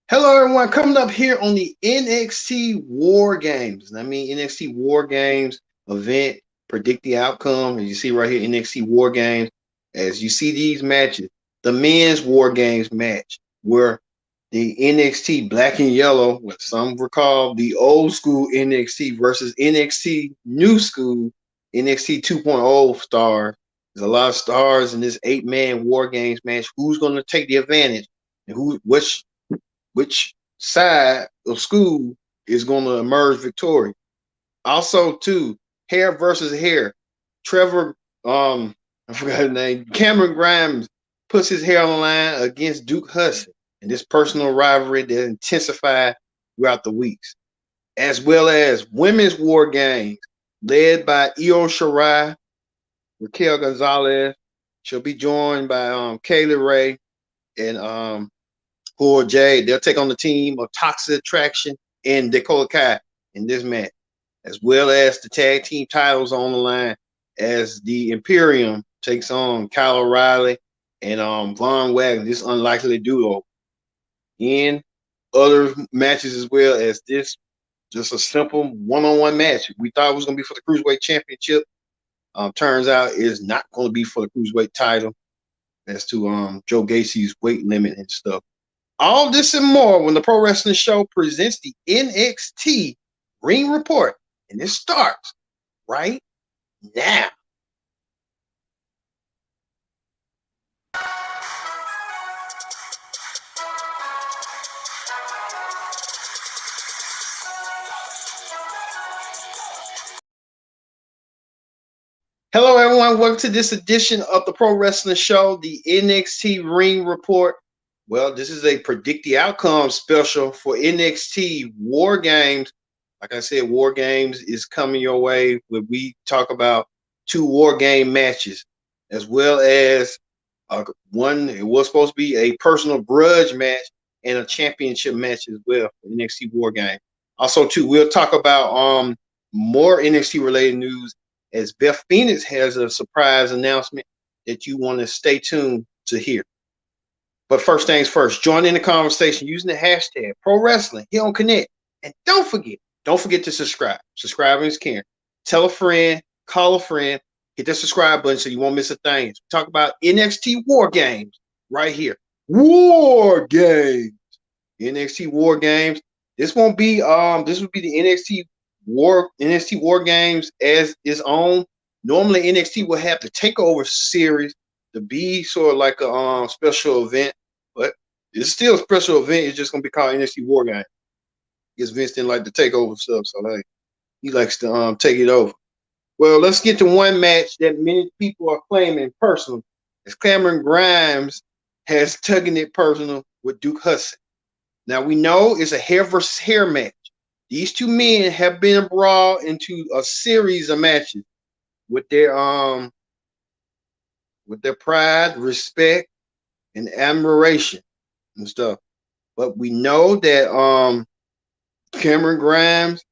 Hello, everyone. Coming up here on the NXT War Games. I mean, NXT War Games event. Predict the outcome. As you see right here, NXT War Games. As you see these matches, the men's War Games match, where the NXT Black and Yellow, what some recall the old school NXT versus NXT New School NXT 2.0 stars. There's a lot of stars in this 8-man War Games match. Who's going to take the advantage? And which side of school is going to emerge victorious. Also, too, hair versus hair. Trevor, I forgot his name. Cameron Grimes puts his hair on the line against Duke Hudson in this personal rivalry that intensified throughout the weeks, as well as women's war games led by Io Shirai, Raquel Gonzalez. She'll be joined by Kaylee Ray and Poor Jay. They'll take on the team of Toxic Attraction and Dakota Kai in this match, as well as the tag team titles on the line as the Imperium takes on Kyle O'Reilly and Von Wagner, this unlikely duo. In other matches as well as this, just a simple one-on-one match. We thought it was going to be for the Cruiserweight Championship. Turns out it's not going to be for the Cruiserweight title as to Joe Gacy's weight limit and stuff. All this and more when the Pro Wrestling Show presents the NXT Ring Report. And it starts right now. Hello, everyone. Welcome to this edition of the Pro Wrestling Show, the NXT Ring Report. Well, this is a predict the outcome special for NXT War Games. Like I said, War Games is coming your way where we talk about 2 War Game matches, as well as one. It was supposed to be a personal grudge match and a championship match as well for NXT War Game. Also, too, we'll talk about more NXT related news as Beth Phoenix has a surprise announcement that you want to stay tuned to hear. But first things first, join in the conversation using the hashtag Pro Wrestling here on Connect. And don't forget to subscribe. Subscribing is caring. Tell a friend, call a friend, hit the subscribe button so you won't miss a thing. Talk about NXT War Games right here. War Games. NXT War Games. This won't be this would be the NXT War Games as its own. Normally NXT will have the takeover series to be sort of like a special event, but it's still a special event. It's just gonna be called NXT War Games. Because Vince didn't like the takeover stuff, so like he likes to take it over. Well, let's get to one match that many people are claiming personal. As Cameron Grimes has tugging it personal with Duke Hudson. Now we know it's a hair versus hair match. These two men have been brought into a series of matches with their pride, respect, and admiration and stuff. But we know that Cameron Grimes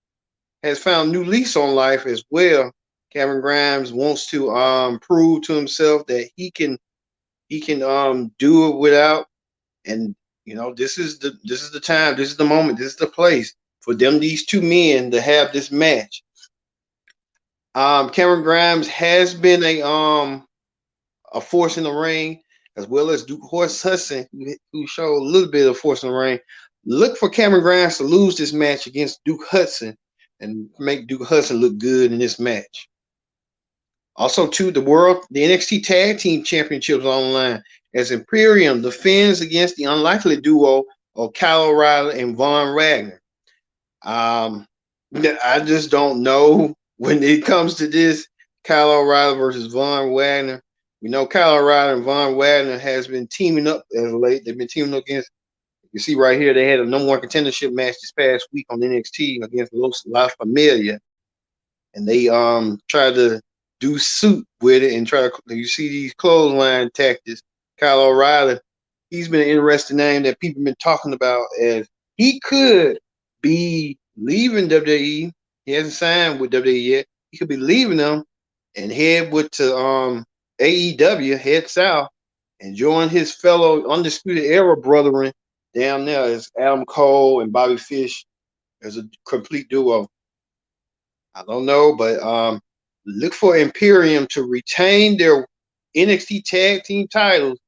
has found new lease on life as well. Cameron Grimes wants to prove to himself that he can do it without, and this is the time, this is the moment, this is the place for these two men to have this match. Cameron Grimes has been a force in the ring, as well as Duke Hudson, who showed a little bit of force in the ring. Look for Cameron Grimes to lose this match against Duke Hudson and make Duke Hudson look good in this match. Also, too, the NXT Tag Team Championships on the line as Imperium defends against the unlikely duo of Kyle O'Reilly and Von Wagner. I just don't know when it comes to this Kyle O'Reilly versus Von Wagner. We know Kyle O'Reilly and Von Wagner has been teaming up as of late. They've been teaming up against. You see right here, they had a number 1 contendership match this past week on NXT against La Familia, and they tried to do suit with it and try to. You see these clothesline tactics. Kyle O'Reilly, he's been an interesting name that people have been talking about as he could be leaving WWE. He hasn't signed with WWE yet. He could be leaving them and head to AEW, head south, and join his fellow Undisputed Era brethren down there is Adam Cole and Bobby Fish as a complete duo. I don't know, but look for Imperium to retain their NXT tag team titles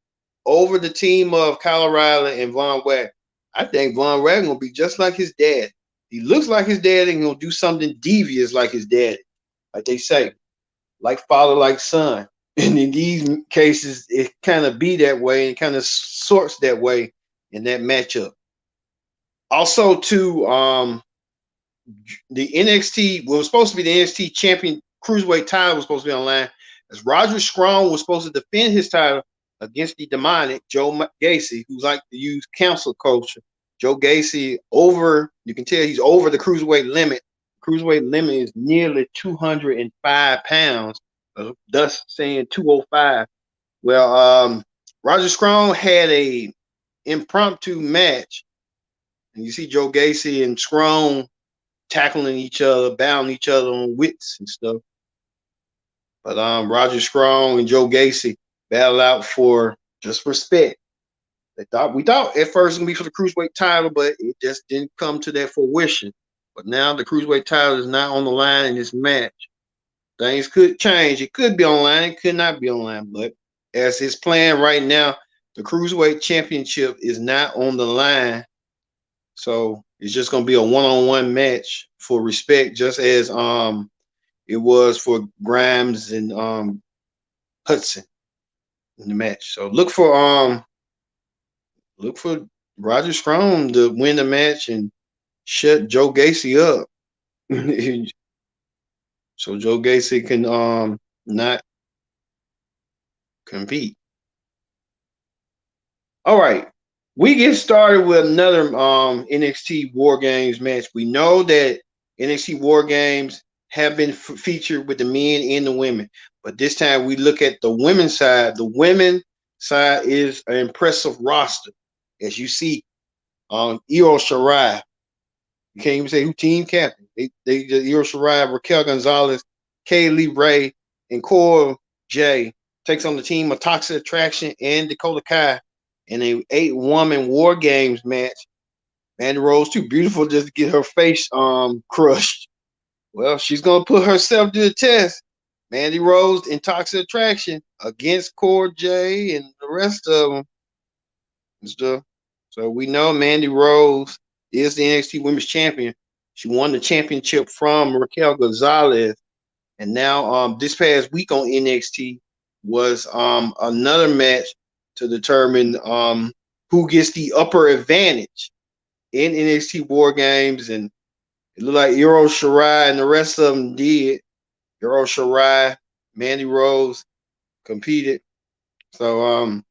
over the team of Kyle O'Reilly and Von Wagner. I think Von Wagner gonna be just like his dad. He looks like his dad and gonna do something devious like his dad. Like they say, like father, like son. And in these cases, it kind of be that way and kind of sorts that way in that matchup. Also, too, the NXT was supposed to be the NXT champion cruiserweight title was supposed to be online. As Roger Strong was supposed to defend his title against the demonic Joe Gacy, who's like to use council culture. Joe Gacy you can tell he's over the cruiserweight limit. Cruiserweight limit is nearly 205 pounds, thus saying 205. Well, Roger Strong had a impromptu match, and you see Joe Gacy and Strong tackling each other, bounding each other on wits and stuff. But Roger Strong and Joe Gacy battled out for just respect. We thought at first it was gonna be for the cruiserweight title, but it just didn't come to that fruition. But now the cruiserweight title is not on the line in this match. Things could change. It could be online, it could not be online. But as it's playing right now, the cruiserweight championship is not on the line. So it's just gonna be a one-on-one match for respect, just as it was for Grimes and Hudson in the match. So look for Roger Strong to win the match and shut Joe Gacy up. So Joe Gacy can not compete. All right. We get started with another NXT War Games match. We know that NXT War Games have been featured with the men and the women, but this time we look at the women's side. The women's side is an impressive roster, as you see. Io Shirai, you can't even say who team captain. They Io Shirai, Raquel Gonzalez, Kaylee Ray, and Cora J takes on the team of Toxic Attraction and Dakota Kai in a 8-woman War Games match. Mandy Rose too beautiful just to get her face crushed. Well, she's gonna put herself to the test. Mandy Rose in Toxic Attraction against Cora J and the rest of them and stuff. So we know Mandy Rose is the NXT Women's Champion. She won the championship from Raquel Gonzalez, and now this past week on NXT was another match to determine who gets the upper advantage in NXT War Games, and it looked like Io Shirai and the rest of them did. Io Shirai, Mandy Rose competed. So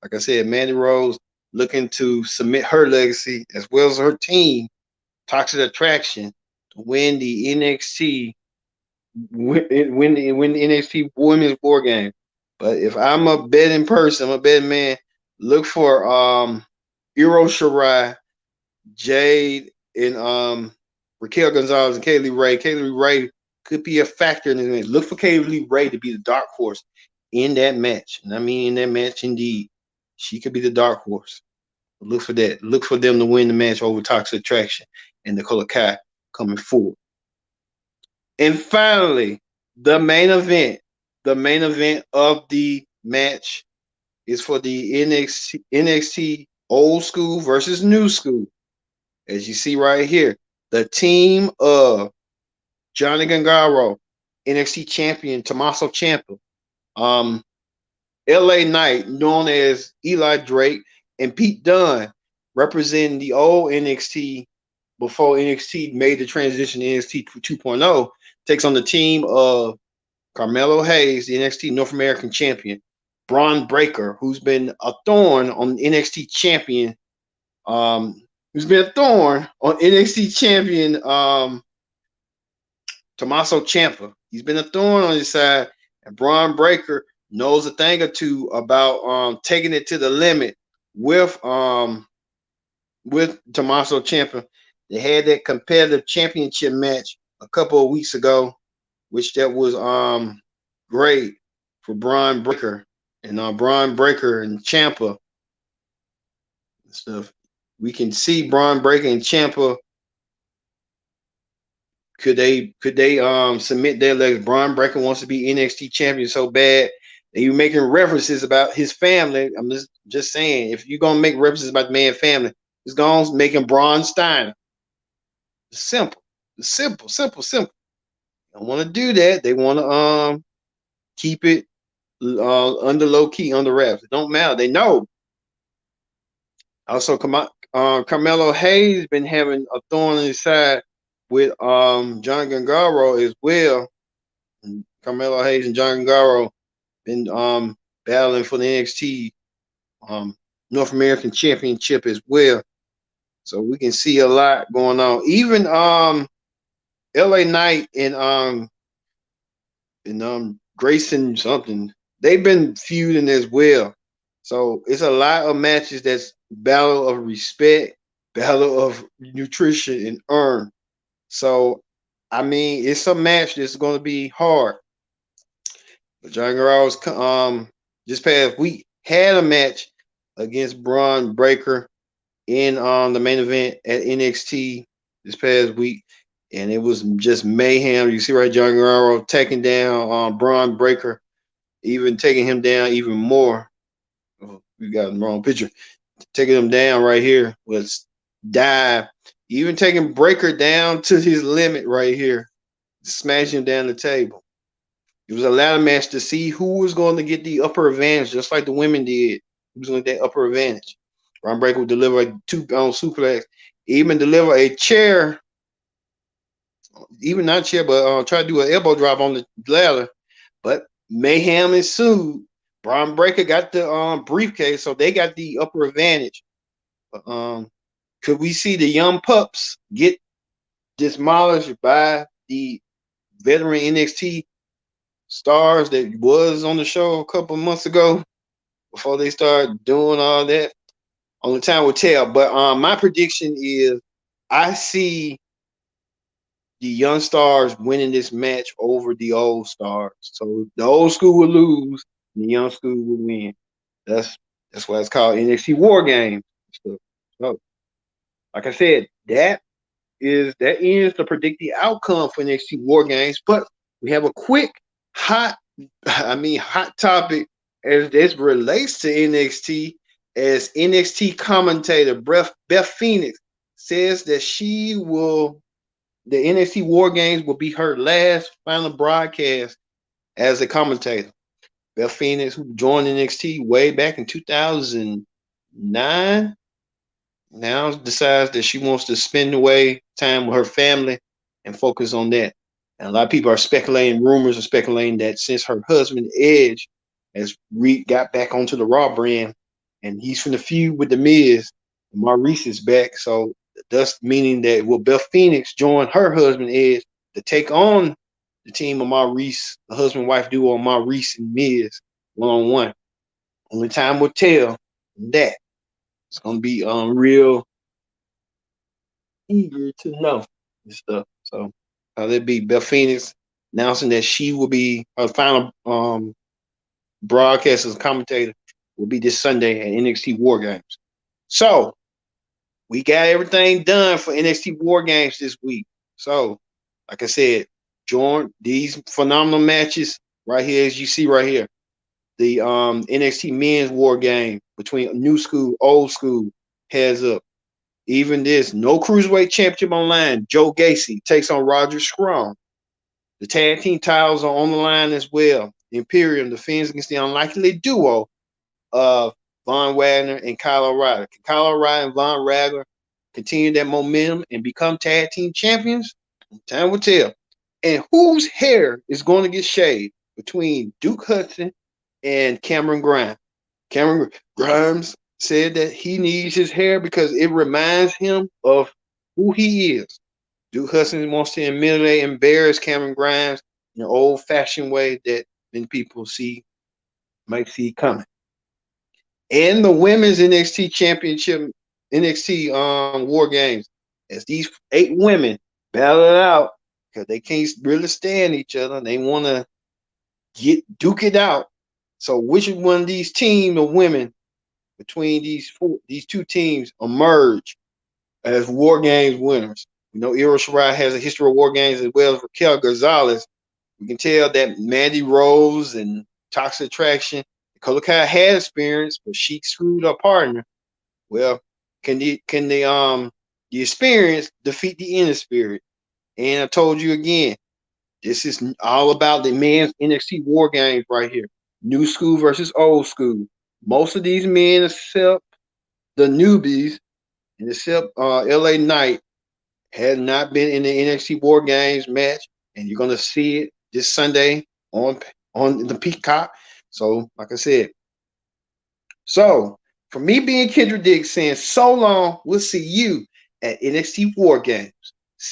like I said, Mandy Rose looking to submit her legacy as well as her team, Toxic Attraction, to win the NXT win the NXT Women's War Game. But if I'm a betting person, I'm a betting man, look for Io Shirai, Jade, and Raquel Gonzalez and Kaylee Ray. Kaylee Ray could be a factor in this match. Look for Kaylee Ray to be the dark horse in that match. And I mean in that match indeed. She could be the dark horse. Look for that. Look for them to win the match over Toxic Attraction and Dakota Kai coming forward. And finally, the main event. The main event of the match is for the NXT old school versus new school. As you see right here, the team of Johnny Gargano, NXT champion Tommaso Ciampa, LA Knight, known as Eli Drake, and Pete Dunne, representing the old NXT before NXT made the transition to NXT 2.0, takes on the team of Carmelo Hayes, the NXT North American champion, Braun Breaker, who's been a thorn on NXT champion, Tommaso Ciampa. He's been a thorn on his side, and Braun Breaker knows a thing or two about taking it to the limit with Tommaso Ciampa. They had that competitive championship match a couple of weeks ago, which that was great for Braun Breaker. And Braun Breaker and Ciampa stuff. We can see Braun Breaker and Ciampa. Could they submit their legs? Braun Breaker wants to be NXT champion so bad. And you making references about his family. I'm just saying, if you're gonna make references about the man's family, it's gonna making Braun Steiner. Simple. Simple, simple, simple. They don't want to do that. They want to keep it under low key, under wraps. It don't matter. They know. Also, Carmelo Hayes been having a thorn in his side with John Gangaro as well. And Carmelo Hayes and John Gangaro been battling for the NXT North American Championship as well. So we can see a lot going on. Even LA Knight and Grayson something, they've been feuding as well. So it's a lot of matches that's battle of respect, battle of nutrition and earn. So I mean, it's a match that's going to be hard. But John Garros just past week had a match against Braun Breaker in the main event at NXT this past week, and it was just mayhem. You see right, John Guerrero taking down Braun Breaker, even taking him down even more. Oh, we got the wrong picture. Taking him down right here was dive, even taking Breaker down to his limit right here, smashing him down the table. It was a ladder match to see who was going to get the upper advantage, just like the women did. Who was going to get that upper advantage? Braun Breaker would deliver a two-pound suplex, even deliver a chair, even not chair, but try to do an elbow drop on the ladder. But mayhem ensued. Braun Breaker got the briefcase, so they got the upper advantage. Could we see the young pups get demolished by the veteran NXT stars that was on the show a couple months ago before they started doing all that? Only time will tell. But my prediction is I see the young stars winning this match over the old stars. So the old school will lose, and the young school will win. That's why it's called NXT War Games. So, like I said, that ends to predict the outcome for NXT War Games. But we have a quick hot topic as this relates to NXT, as NXT commentator Beth Phoenix says that the NXT War Games will be her last final broadcast as a commentator. Beth Phoenix, who joined NXT way back in 2009, now decides that she wants to spend away time with her family and focus on that. And a lot of people are speculating, rumors are speculating that since her husband Edge has got back onto the Raw brand and he's from the feud with The Miz, Maurice is back. So thus meaning that will Beth Phoenix join her husband Edge to take on the team of Maurice, the husband-wife duo of Maurice and Miz one-on-one. Only time will tell that. It's gonna be real eager to know this stuff. So how that be Beth Phoenix announcing that she will be her final broadcast as a commentator will be this Sunday at NXT War Games. So we got everything done for NXT War Games this week. So, like I said, join these phenomenal matches right here, as you see right here. The NXT Men's War Game between New School, Old School, heads up. Even this, no Cruiserweight Championship online. Joe Gacy takes on Roger Strong. The tag team titles are on the line as well. Imperium defends against the unlikely duo of Von Wagner and Kyle O'Reilly. Can Kyle O'Reilly and Von Wagner continue that momentum and become tag team champions? Time will tell. And whose hair is going to get shaved between Duke Hudson and Cameron Grimes? Cameron Grimes said that he needs his hair because it reminds him of who he is. Duke Hudson wants to immediately embarrass Cameron Grimes in an old-fashioned way that many people might see coming. And the women's NXT Championship, NXT War Games, as these 8 women battle it out because they can't really stand each other. They want to duke it out. So which one of these team of women between these two teams emerge as War Games winners. You know, Io Shirai has a history of War Games as well as Raquel Gonzalez. We can tell that Mandy Rose and Toxic Attraction, Dakota Kai had experience, but she screwed her partner. Well, can the experience defeat the inexperience? And I told you again, this is all about the men's NXT War Games right here. New school versus old school. Most of these men, except the newbies, and except LA Knight, had not been in the NXT War Games match, and you're gonna see it this Sunday on the Peacock. So, like I said, so for me being Kendra Dix saying so long, we'll see you at NXT War Games.